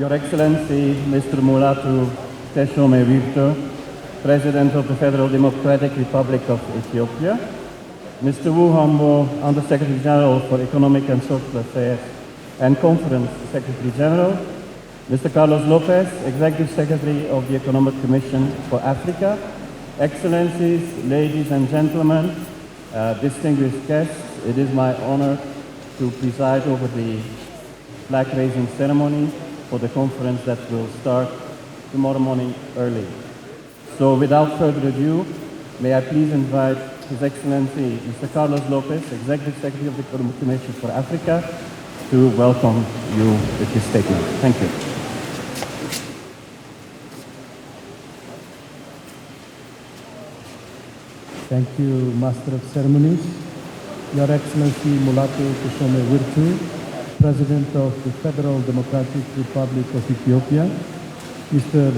Your Excellency, Mr. Mulatu Teshome Virto, President of the Federal Democratic Republic of Ethiopia, Mr. Wu Hombo, Undersecretary General for Economic and Social Affairs and Conference Secretary General, Mr. Carlos Lopez, Executive Secretary of the Economic Commission for Africa, Excellencies, ladies and gentlemen, distinguished guests, it is my honor to preside over the flag-raising ceremony for the conference that will start tomorrow morning early. So without further ado, may I please invite His Excellency Mr. Carlos Lopez, Executive Secretary of the Economic Commission for Africa, to welcome you with his statement. Thank you. Thank you, Master of Ceremonies. Your Excellency Mulatu Teshome Virtu, President of the Federal Democratic Republic of Ethiopia, Mr.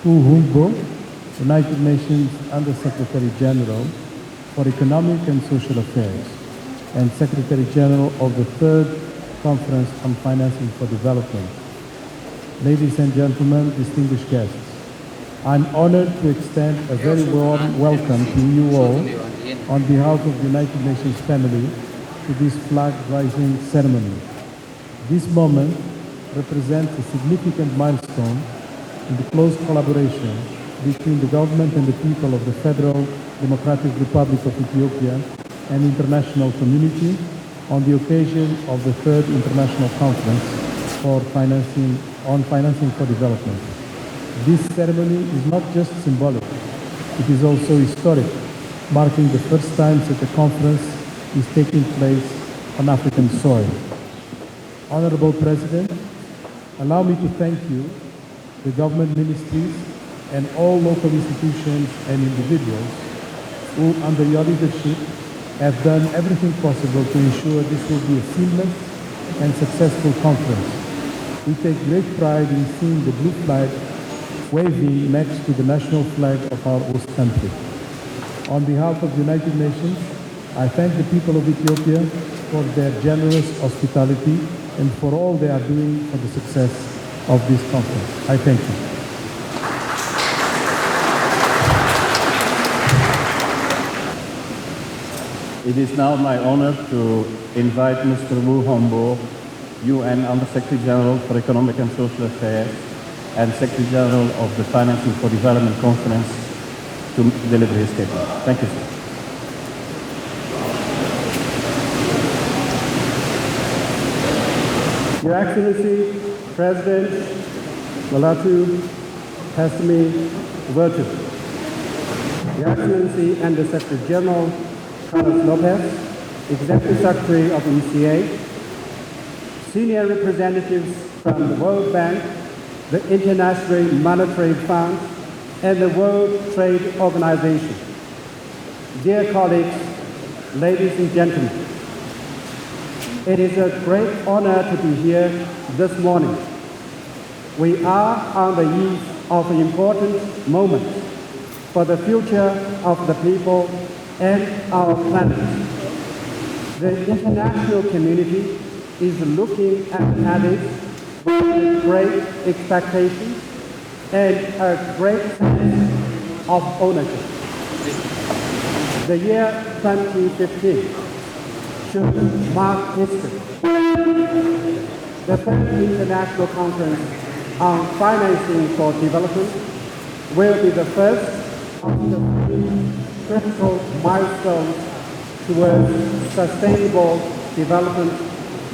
Wu Hombo, United Nations Under-Secretary General for Economic and Social Affairs, and Secretary General of the Third Conference on Financing for Development. Ladies and gentlemen, distinguished guests, I'm honored to extend a very warm welcome to you all on behalf of the United Nations family to this flag-raising ceremony. This moment represents a significant milestone in the close collaboration between the government and the people of the Federal Democratic Republic of Ethiopia and international community on the occasion of the Third International Conference for Financing for Development. This ceremony is not just symbolic, it is also historic, marking the first time that the conference is taking place on African soil. Honorable President, allow me to thank you, the government ministries, and all local institutions and individuals who, under your leadership, have done everything possible to ensure this will be a seamless and successful conference. We take great pride in seeing the blue flag waving next to the national flag of our host country. On behalf of the United Nations, I thank the people of Ethiopia for their generous hospitality and for all they are doing for the success of this conference. I thank you. It is now my honor to invite Mr. Wu Hombo, UN Under-Secretary General for Economic and Social Affairs and Secretary General of the Financing for Development Conference, to deliver his statement. Thank you, sir. Your Excellency, President Mulatu Teshome Virtu, Your Excellency and the Secretary General Carlos Lopez, Executive Secretary of ECA, senior representatives from the World Bank, the International Monetary Fund, and the World Trade Organization. Dear colleagues, ladies and gentlemen, it is a great honor to be here this morning. We are on the eve of an important moment for the future of the people and our planet. The international community is looking at Addis with great expectations and a great sense of ownership. The year 2015 should mark history. The Third International Conference on Financing for Development will be the first of the three critical milestones towards sustainable development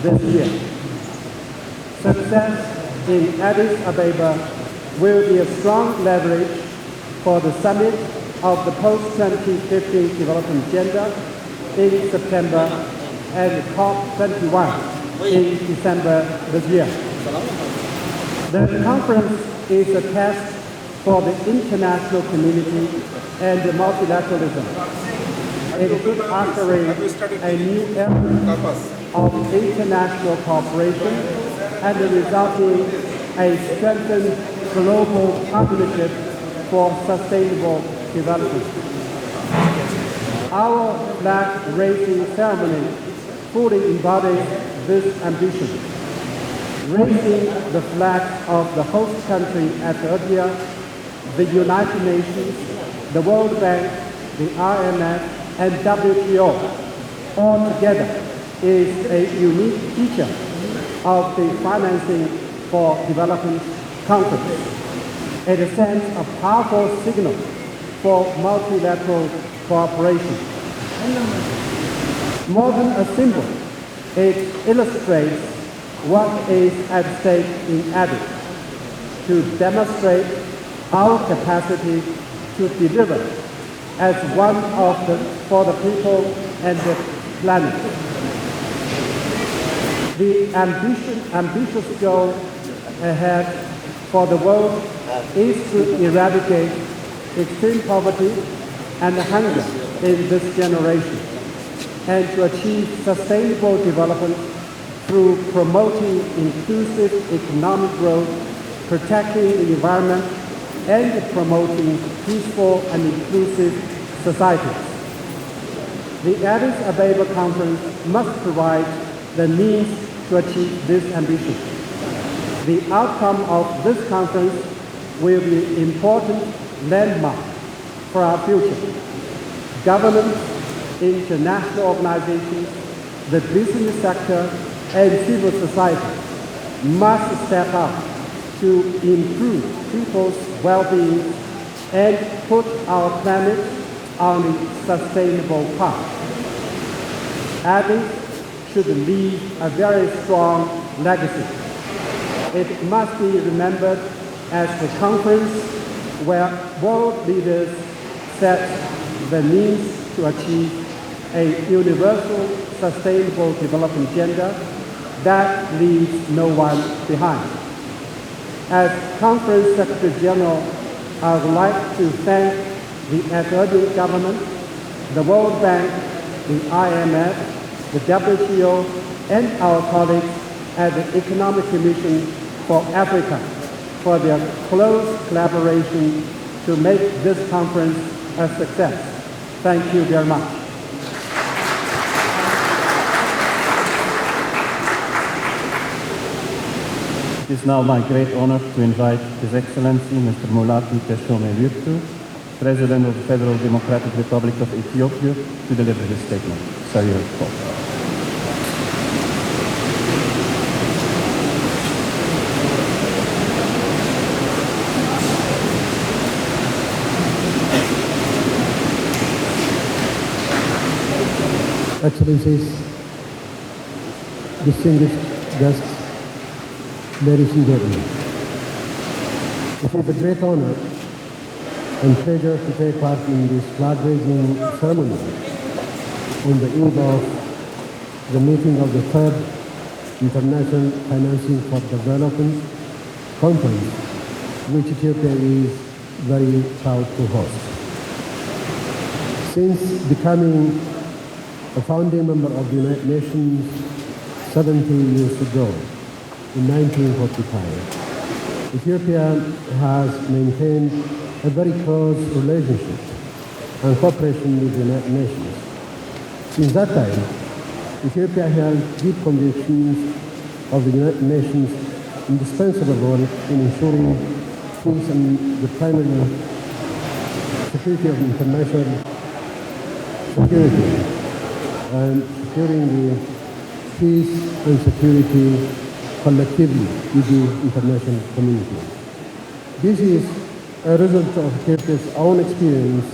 this year. Success in Addis Ababa will be a strong leverage for the summit of the post-2015 development agenda in September and COP21 in December this year. The conference is a test for the international community and multilateralism. It should usher in a new era of international cooperation and resulting a strengthened global partnership for sustainable development. Our flag-raising ceremony fully embodies this ambition. raising the flag of the host country Ethiopia, the United Nations, the World Bank, the IMF, and WTO all together is a unique feature of the Financing for Development Conference. It sends a powerful signal for multilateral cooperation. More than a symbol, it illustrates what is at stake in Addis to demonstrate our capacity to deliver as one of for the people and the planet. The ambitious goal ahead for the world is to eradicate extreme poverty and hunger in this generation, and to achieve sustainable development through promoting inclusive economic growth, protecting the environment, and promoting peaceful and inclusive societies. The Addis Ababa Conference must provide the means to achieve this ambition. The outcome of this conference will be an important landmark for our future. Governments, international organizations, the business sector, and civil society must step up to improve people's well-being and put our planet on a sustainable path. Addis should leave a very strong legacy. It must be remembered as the conference where world leaders set the means to achieve a universal sustainable development agenda that leaves no one behind. As Conference Secretary General, I would like to thank the Ethiopian government, the World Bank, the IMF, the WTO, and our colleagues at the Economic Commission for Africa for their close collaboration to make this conference a success. Thank you very much. It is now my great honor to invite His Excellency Mr. Mulatu Teshome Virtu, President of the Federal Democratic Republic of Ethiopia, to deliver his statement. Sir, you have the floor. Excellencies, distinguished guests, ladies and gentlemen, it is a great honor and pleasure to take part in this flag-raising ceremony on the eve of the meeting of the third International Financing for Development Conference, which Ethiopia is very proud to host. Since becoming a founding member of the United Nations 70 years ago, in 1945, Ethiopia has maintained a very close relationship and cooperation with the United Nations. Since that time, Ethiopia held deep convictions of the United Nations' indispensable role in ensuring peace and the primary security of international security, and securing the peace and security collectively with the international community. This is a result of Ethiopia's own experience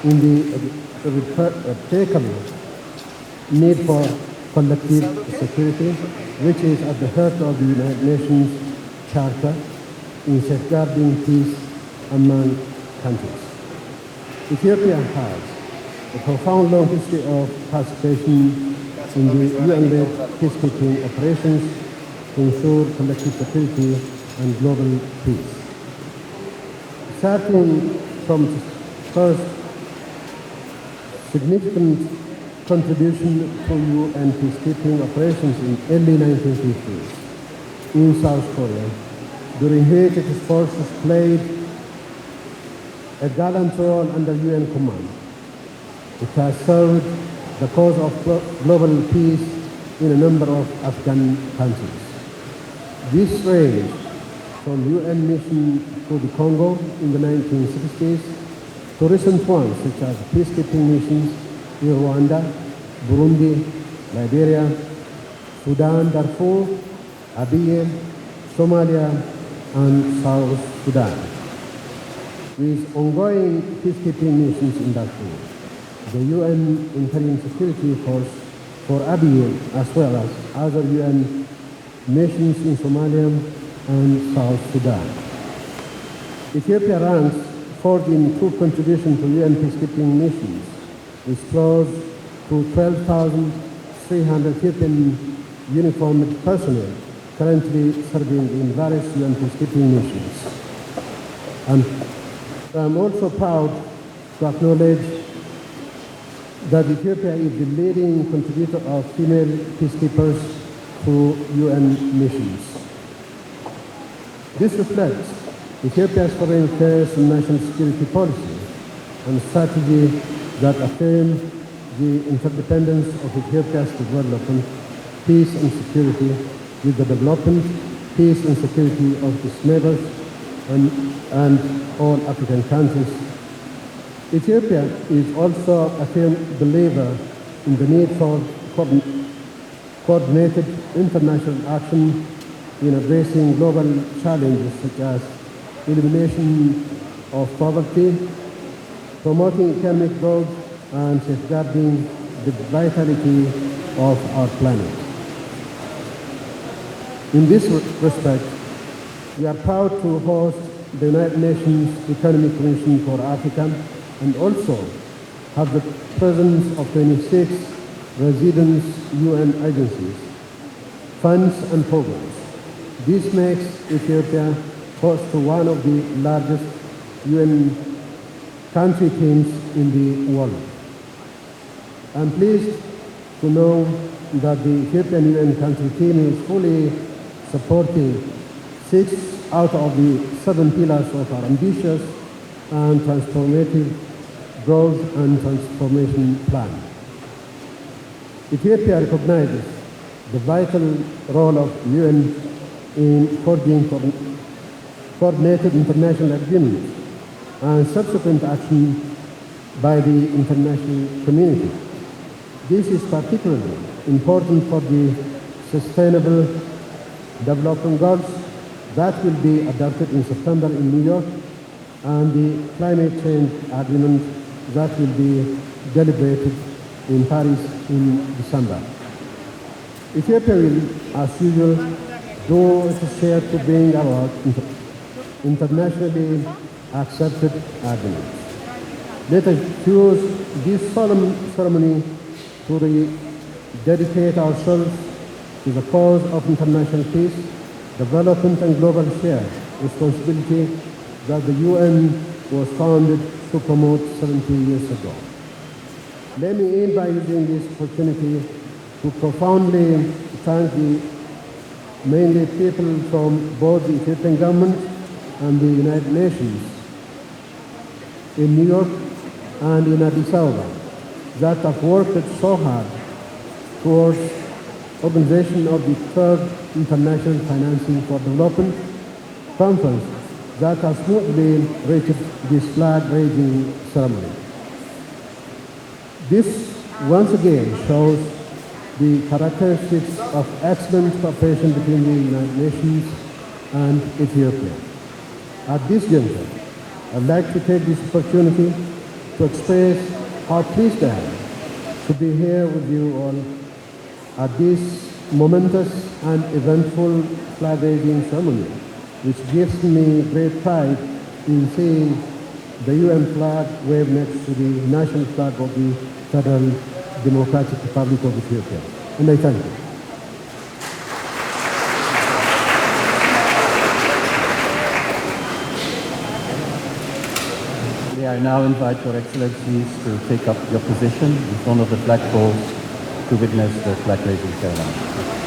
in the irreplaceable need for collective security, which is at the heart of the United Nations Charter in safeguarding peace among countries. Ethiopia has a profound long history of participation in the UN-led peacekeeping operations to ensure collective security and global peace. Starting from the first significant contribution to UN peacekeeping operations in early 1950s in South Korea, during which its forces played a gallant role under UN command. It has served the cause of global peace in a number of African countries. This ranged from UN mission to the Congo in the 1960s to recent ones such as peacekeeping missions in Rwanda, Burundi, Liberia, Sudan, Darfur, Abyei, Somalia, and South Sudan. With ongoing peacekeeping missions in Darfur, the UN Interim Security Force for Abyei, as well as other UN missions in Somalia and South Sudan. Ethiopia ranks fourth in troop contribution to UN peacekeeping missions, with close to 12,300 Ethiopian uniformed personnel currently serving in various UN peacekeeping missions. And I'm also proud to acknowledge that Ethiopia is the leading contributor of female peacekeepers to UN missions. This reflects Ethiopia's foreign affairs and national security policy and strategy that affirm the interdependence of Ethiopia's development, peace and security with the development, peace and security of its neighbors and all African countries. Ethiopia is also a firm believer in the need for coordinated international action in addressing global challenges such as elimination of poverty, promoting economic growth, and safeguarding the vitality of our planet. In this respect, we are proud to host the United Nations Economic Commission for Africa and also have the presence of 26 resident UN agencies, funds and programs. This makes Ethiopia host to one of the largest UN country teams in the world. I'm pleased to know that the Ethiopian UN country team is fully supporting 6 out of the 7 pillars of our ambitious and transformative growth and transformation plan. Ethiopia recognizes the vital role of UN in forging coordinated international agreements and subsequent action by the international community. This is particularly important for the sustainable development goals that will be adopted in September in New York and the climate change agreement that will be deliberated in Paris in December. Ethiopia will, as usual, do its share to bring about internationally accepted agreements. Let us use this solemn ceremony to dedicate ourselves to the cause of international peace, development and global shared responsibility that the UN was founded to promote 70 years ago. Let me end by using this opportunity to profoundly thank the mainly people from both the Ethiopian government and the United Nations in New York and in Addis Ababa that have worked so hard towards organization of the third International Financing for Development conference that has smoothly reached this flag-raising ceremony. This once again shows the characteristics of excellent cooperation between the United Nations and Ethiopia. At this juncture, I'd like to take this opportunity to express how pleased I am to be here with you all at this momentous and eventful flag-raising ceremony, which gives me great pride in seeing the UN flag waved next to the national flag of the Federal Democratic Republic of Ethiopia. And I thank you. May I now invite Your Excellencies to take up your position in front of the flagpoles to witness the flag-raising ceremony.